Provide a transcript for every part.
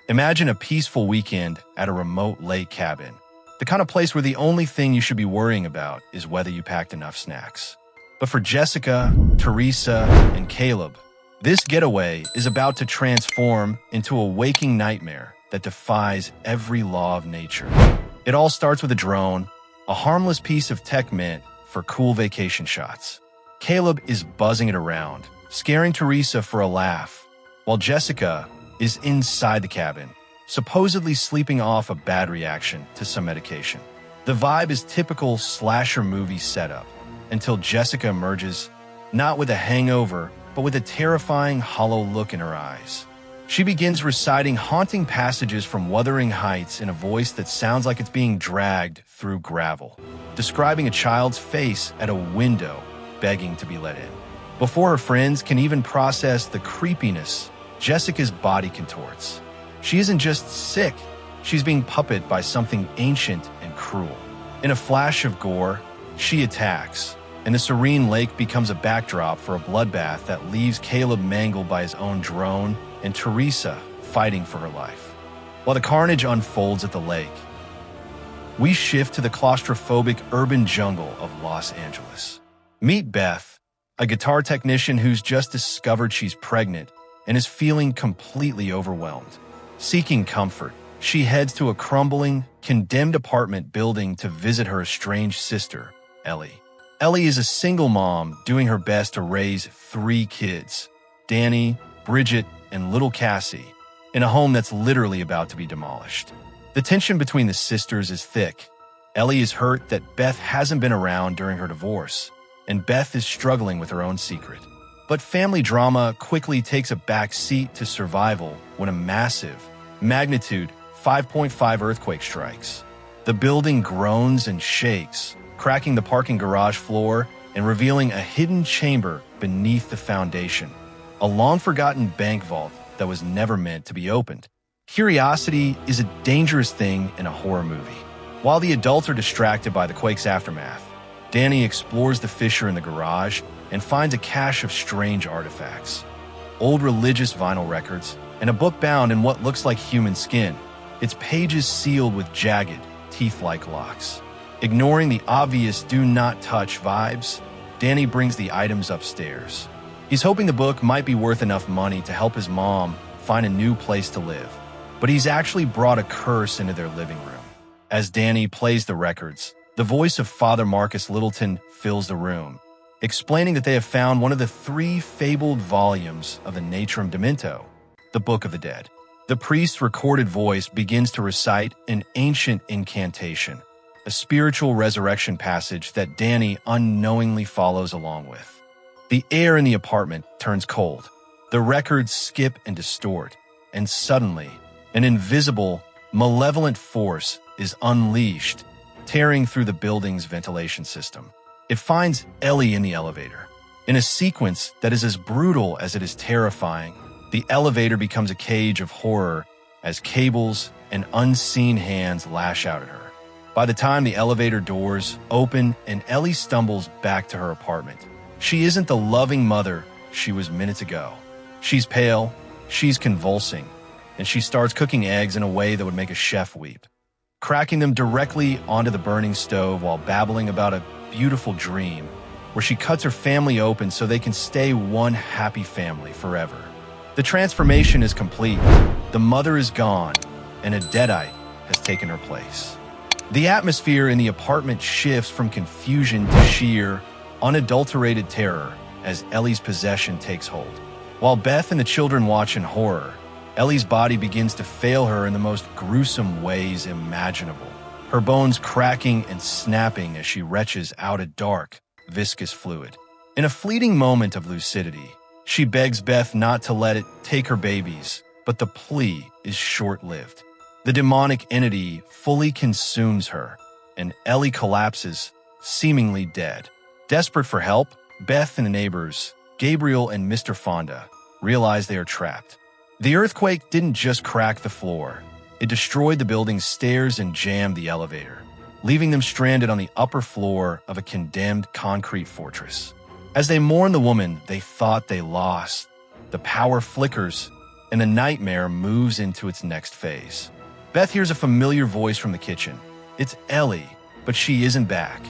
Imagine a peaceful weekend at a remote lake cabin, the kind of place where the only thing you should be worrying about is whether you packed enough snacks. But for Jessica, Teresa, and Caleb, this getaway is about to transform into a waking nightmare that defies every law of nature. It all starts with a drone, a harmless piece of tech meant for cool vacation shots. Caleb is buzzing it around, scaring Teresa for a laugh, while Jessica is inside the cabin, supposedly sleeping off a bad reaction to some medication. The vibe is typical slasher movie setup, until Jessica emerges, not with a hangover, but with a terrifying, hollow look in her eyes. She begins reciting haunting passages from Wuthering Heights in a voice that sounds like it's being dragged through gravel, describing a child's face at a window, begging to be let in. Before her friends can even process the creepiness, Jessica's body contorts. She isn't just sick, she's being puppeted by something ancient and cruel. In a flash of gore, she attacks, and the serene lake becomes a backdrop for a bloodbath that leaves Caleb mangled by his own drone and Teresa fighting for her life. While the carnage unfolds at the lake, we shift to the claustrophobic urban jungle of Los Angeles. Meet Beth, a guitar technician who's just discovered she's pregnant and is feeling completely overwhelmed. Seeking comfort, she heads to a crumbling, condemned apartment building to visit her estranged sister, Ellie. Ellie is a single mom doing her best to raise 3 kids, Danny, Bridget, and little Cassie, in a home that's literally about to be demolished. The tension between the sisters is thick. Ellie is hurt that Beth hasn't been around during her divorce, and Beth is struggling with her own secret. But family drama quickly takes a back seat to survival when a massive, magnitude 5.5 earthquake strikes. The building groans and shakes, cracking the parking garage floor and revealing a hidden chamber beneath the foundation, a long-forgotten bank vault that was never meant to be opened. Curiosity is a dangerous thing in a horror movie. While the adults are distracted by the quake's aftermath, Danny explores the fissure in the garage and finds a cache of strange artifacts. Old religious vinyl records and a book bound in what looks like human skin, its pages sealed with jagged, teeth-like locks. Ignoring the obvious do not touch vibes, Danny brings the items upstairs. He's hoping the book might be worth enough money to help his mom find a new place to live, but he's actually brought a curse into their living room. As Danny plays the records, the voice of Father Marcus Littleton fills the room, explaining that they have found one of the 3 fabled volumes of the Natrum Demento, the Book of the Dead. The priest's recorded voice begins to recite an ancient incantation, a spiritual resurrection passage that Danny unknowingly follows along with. The air in the apartment turns cold. The records skip and distort, and suddenly, an invisible, malevolent force is unleashed, tearing through the building's ventilation system. It finds Ellie in the elevator. In a sequence that is as brutal as it is terrifying, the elevator becomes a cage of horror as cables and unseen hands lash out at her. By the time the elevator doors open and Ellie stumbles back to her apartment, she isn't the loving mother she was minutes ago. She's pale, she's convulsing, and she starts cooking eggs in a way that would make a chef weep, cracking them directly onto the burning stove while babbling about a beautiful dream where she cuts her family open so they can stay one happy family forever. The transformation is complete. The mother is gone, and a deadite has taken her place. The atmosphere in the apartment shifts from confusion to sheer, unadulterated terror as Ellie's possession takes hold. While Beth and the children watch in horror, Ellie's body begins to fail her in the most gruesome ways imaginable, her bones cracking and snapping as she retches out a dark, viscous fluid. In a fleeting moment of lucidity, she begs Beth not to let it take her babies, but the plea is short-lived. The demonic entity fully consumes her, and Ellie collapses, seemingly dead. Desperate for help, Beth and the neighbors, Gabriel and Mr. Fonda, realize they are trapped. The earthquake didn't just crack the floor. It destroyed the building's stairs and jammed the elevator, leaving them stranded on the upper floor of a condemned concrete fortress. As they mourn the woman they thought they lost, the power flickers, and the nightmare moves into its next phase. Beth hears a familiar voice from the kitchen. It's Ellie, but she isn't back.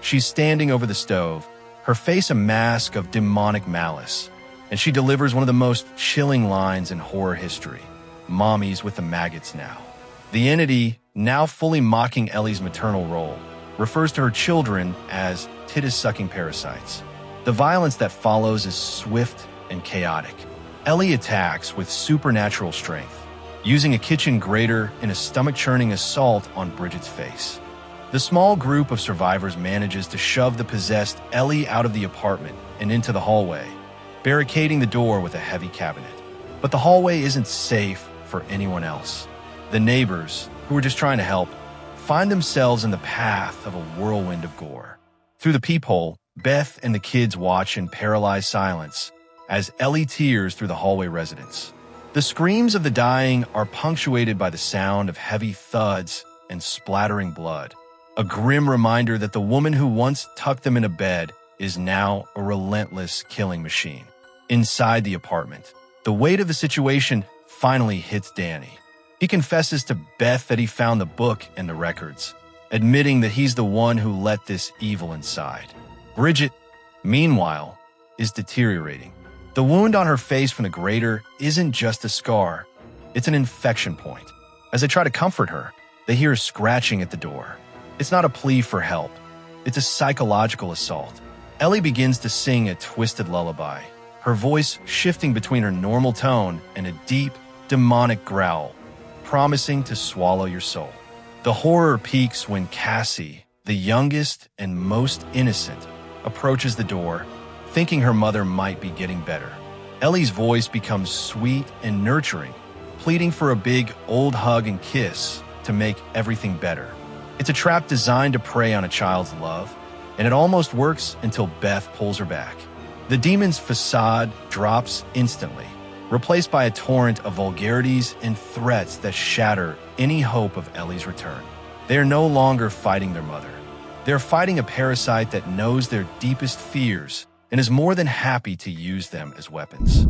She's standing over the stove, her face a mask of demonic malice, and she delivers one of the most chilling lines in horror history. Mommy's with the maggots now. The entity, now fully mocking Ellie's maternal role, refers to her children as tittus-sucking parasites. The violence that follows is swift and chaotic. Ellie attacks with supernatural strength, using a kitchen grater in a stomach-churning assault on Bridget's face. The small group of survivors manages to shove the possessed Ellie out of the apartment and into the hallway, barricading the door with a heavy cabinet. But the hallway isn't safe for anyone else. The neighbors, who are just trying to help, find themselves in the path of a whirlwind of gore. Through the peephole, Beth and the kids watch in paralyzed silence as Ellie tears through the hallway residence. The screams of the dying are punctuated by the sound of heavy thuds and splattering blood, a grim reminder that the woman who once tucked them in a bed is now a relentless killing machine. Inside the apartment, the weight of the situation finally hits Danny. He confesses to Beth that he found the book and the records, admitting that he's the one who let this evil inside. Bridget, meanwhile, is deteriorating. The wound on her face from the grater isn't just a scar, it's an infection point. As they try to comfort her, they hear scratching at the door. It's not a plea for help, it's a psychological assault. Ellie begins to sing a twisted lullaby, her voice shifting between her normal tone and a deep, demonic growl, promising to swallow your soul. The horror peaks when Cassie, the youngest and most innocent, approaches the door, thinking her mother might be getting better. Ellie's voice becomes sweet and nurturing, pleading for a big old hug and kiss to make everything better. It's a trap designed to prey on a child's love, and it almost works until Beth pulls her back. The demon's facade drops instantly, replaced by a torrent of vulgarities and threats that shatter any hope of Ellie's return. They are no longer fighting their mother. They're fighting a parasite that knows their deepest fears and is more than happy to use them as weapons.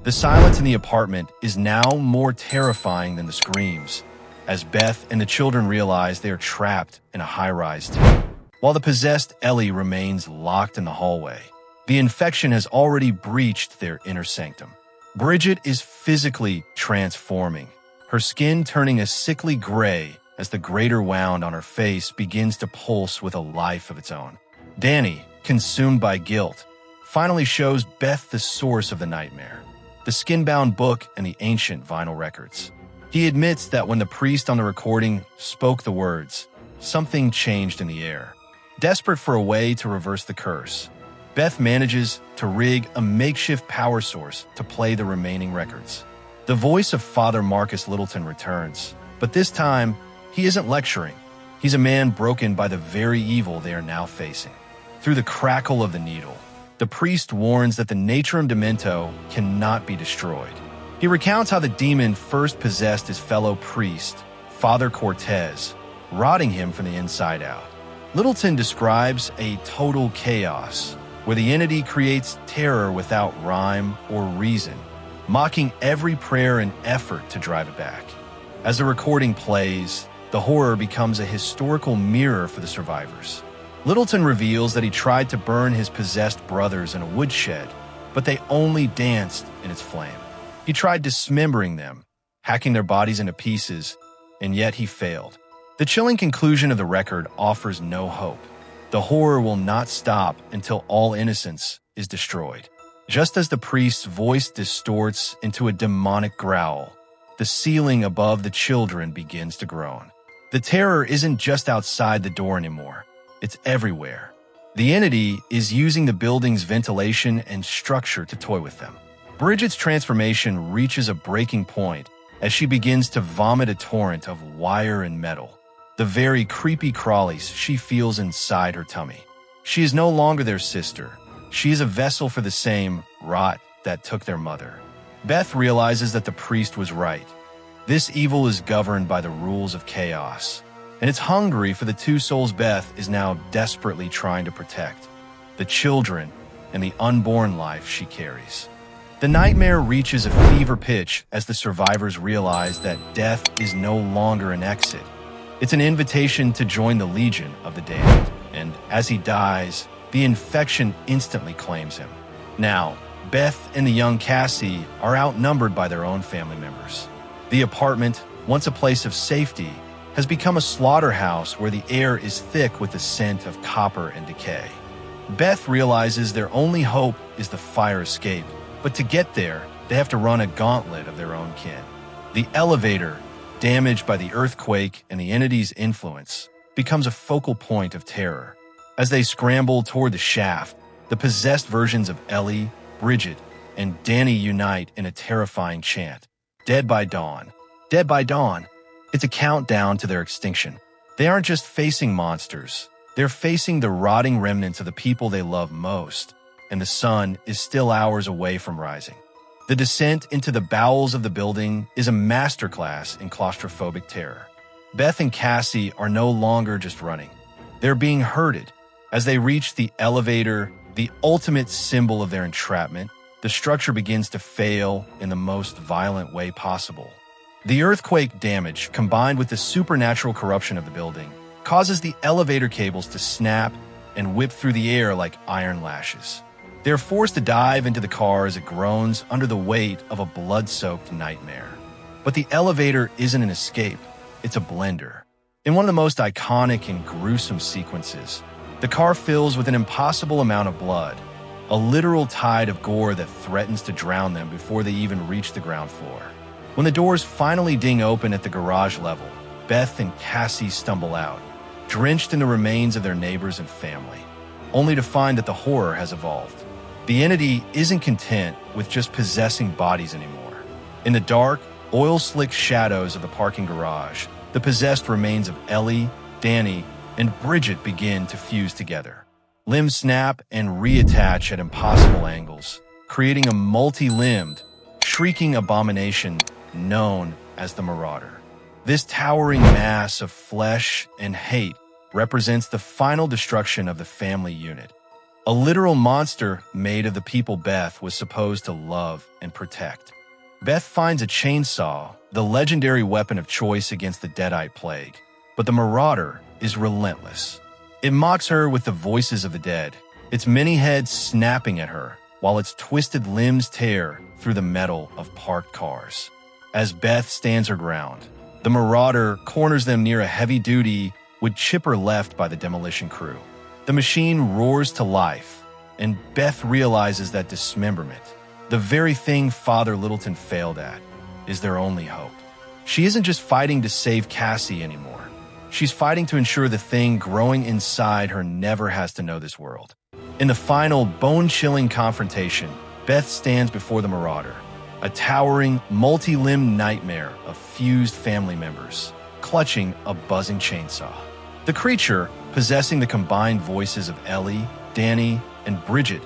The silence in the apartment is now more terrifying than the screams, as Beth and the children realize they are trapped in a high-rise tomb. While the possessed Ellie remains locked in the hallway, the infection has already breached their inner sanctum. Bridget is physically transforming, her skin turning a sickly gray as the grater wound on her face begins to pulse with a life of its own. Danny, consumed by guilt, finally shows Beth the source of the nightmare, the skin-bound book and the ancient vinyl records. He admits that when the priest on the recording spoke the words, something changed in the air. Desperate for a way to reverse the curse, Beth manages to rig a makeshift power source to play the remaining records. The voice of Father Marcus Littleton returns, but this time, he isn't lecturing. He's a man broken by the very evil they are now facing. Through the crackle of the needle, the priest warns that the Naturum Demento cannot be destroyed. He recounts how the demon first possessed his fellow priest, Father Cortez, rotting him from the inside out. Littleton describes a total chaos, where the entity creates terror without rhyme or reason, mocking every prayer and effort to drive it back. As the recording plays, the horror becomes a historical mirror for the survivors. Littleton reveals that he tried to burn his possessed brothers in a woodshed, but they only danced in its flame. He tried dismembering them, hacking their bodies into pieces, and yet he failed. The chilling conclusion of the record offers no hope. The horror will not stop until all innocence is destroyed. Just as the priest's voice distorts into a demonic growl, the ceiling above the children begins to groan. The terror isn't just outside the door anymore. It's everywhere. The entity is using the building's ventilation and structure to toy with them. Bridget's transformation reaches a breaking point as she begins to vomit a torrent of wire and metal, the very creepy crawlies she feels inside her tummy. She is no longer their sister. She is a vessel for the same rot that took their mother. Beth realizes that the priest was right. This evil is governed by the rules of chaos, and it's hungry for the two souls Beth is now desperately trying to protect, the children and the unborn life she carries. The nightmare reaches a fever pitch as the survivors realize that death is no longer an exit. It's an invitation to join the Legion of the Damned, and as he dies, the infection instantly claims him. Now, Beth and the young Cassie are outnumbered by their own family members. The apartment, once a place of safety, has become a slaughterhouse where the air is thick with the scent of copper and decay. Beth realizes their only hope is the fire escape, but to get there, they have to run a gauntlet of their own kin. The elevator, damaged by the earthquake and the entity's influence, becomes a focal point of terror. As they scramble toward the shaft, the possessed versions of Ellie, Bridget, and Danny unite in a terrifying chant. Dead by dawn. Dead by dawn. It's a countdown to their extinction. They aren't just facing monsters. They're facing the rotting remnants of the people they love most, and the sun is still hours away from rising. The descent into the bowels of the building is a masterclass in claustrophobic terror. Beth and Cassie are no longer just running. They're being herded. As they reach the elevator, the ultimate symbol of their entrapment, the structure begins to fail in the most violent way possible. The earthquake damage, combined with the supernatural corruption of the building, causes the elevator cables to snap and whip through the air like iron lashes. They're forced to dive into the car as it groans under the weight of a blood-soaked nightmare. But the elevator isn't an escape, it's a blender. In one of the most iconic and gruesome sequences, the car fills with an impossible amount of blood, a literal tide of gore that threatens to drown them before they even reach the ground floor. When the doors finally ding open at the garage level, Beth and Cassie stumble out, drenched in the remains of their neighbors and family, only to find that the horror has evolved. The entity isn't content with just possessing bodies anymore. In the dark, oil-slick shadows of the parking garage, the possessed remains of Ellie, Danny, and Bridget begin to fuse together. Limbs snap and reattach at impossible angles, creating a multi-limbed, shrieking abomination known as the Marauder. This towering mass of flesh and hate represents the final destruction of the family unit. A literal monster made of the people Beth was supposed to love and protect. Beth finds a chainsaw, the legendary weapon of choice against the Deadite plague, but the Marauder is relentless. It mocks her with the voices of the dead, its many heads snapping at her, while its twisted limbs tear through the metal of parked cars. As Beth stands her ground, the Marauder corners them near a heavy-duty wood chipper left by the demolition crew. The machine roars to life, and Beth realizes that dismemberment, the very thing Father Littleton failed at, is their only hope. She isn't just fighting to save Cassie anymore. She's fighting to ensure the thing growing inside her never has to know this world. In the final bone-chilling confrontation, Beth stands before the Marauder, a towering, multi-limbed nightmare of fused family members, clutching a buzzing chainsaw. The creature, possessing the combined voices of Ellie, Danny, and Bridget,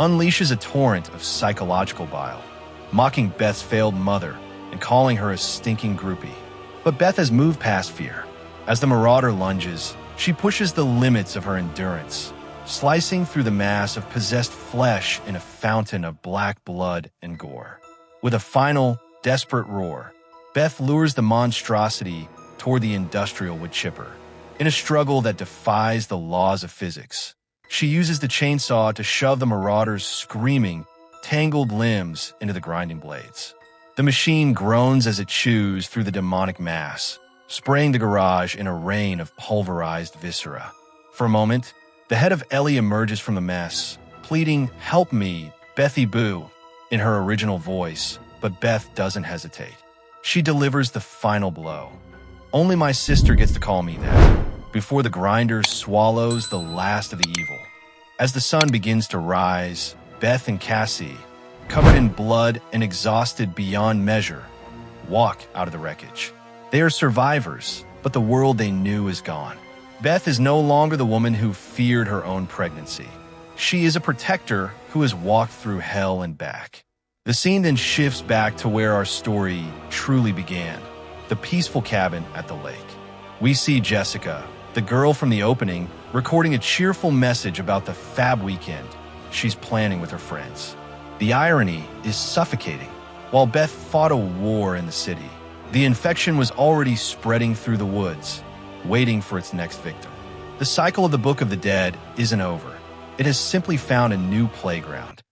unleashes a torrent of psychological bile, mocking Beth's failed mother and calling her a stinking groupie. But Beth has moved past fear. As the Marauder lunges, she pushes the limits of her endurance, slicing through the mass of possessed flesh in a fountain of black blood and gore. With a final, desperate roar, Beth lures the monstrosity toward the industrial wood chipper. In a struggle that defies the laws of physics, she uses the chainsaw to shove the Marauder's screaming, tangled limbs into the grinding blades. The machine groans as it chews through the demonic mass, spraying the garage in a rain of pulverized viscera. For a moment, the head of Ellie emerges from the mess, pleading, "Help me, Bethy Boo," in her original voice, but Beth doesn't hesitate. She delivers the final blow. Only my sister gets to call me that, before the grinder swallows the last of the evil. As the sun begins to rise, Beth and Cassie, covered in blood and exhausted beyond measure, walk out of the wreckage. They are survivors, but the world they knew is gone. Beth is no longer the woman who feared her own pregnancy. She is a protector who has walked through hell and back. The scene then shifts back to where our story truly began, the peaceful cabin at the lake. We see Jessica, the girl from the opening, recording a cheerful message about the fab weekend she's planning with her friends. The irony is suffocating. While Beth fought a war in the city, the infection was already spreading through the woods, waiting for its next victim. The cycle of the Book of the Dead isn't over. It has simply found a new playground.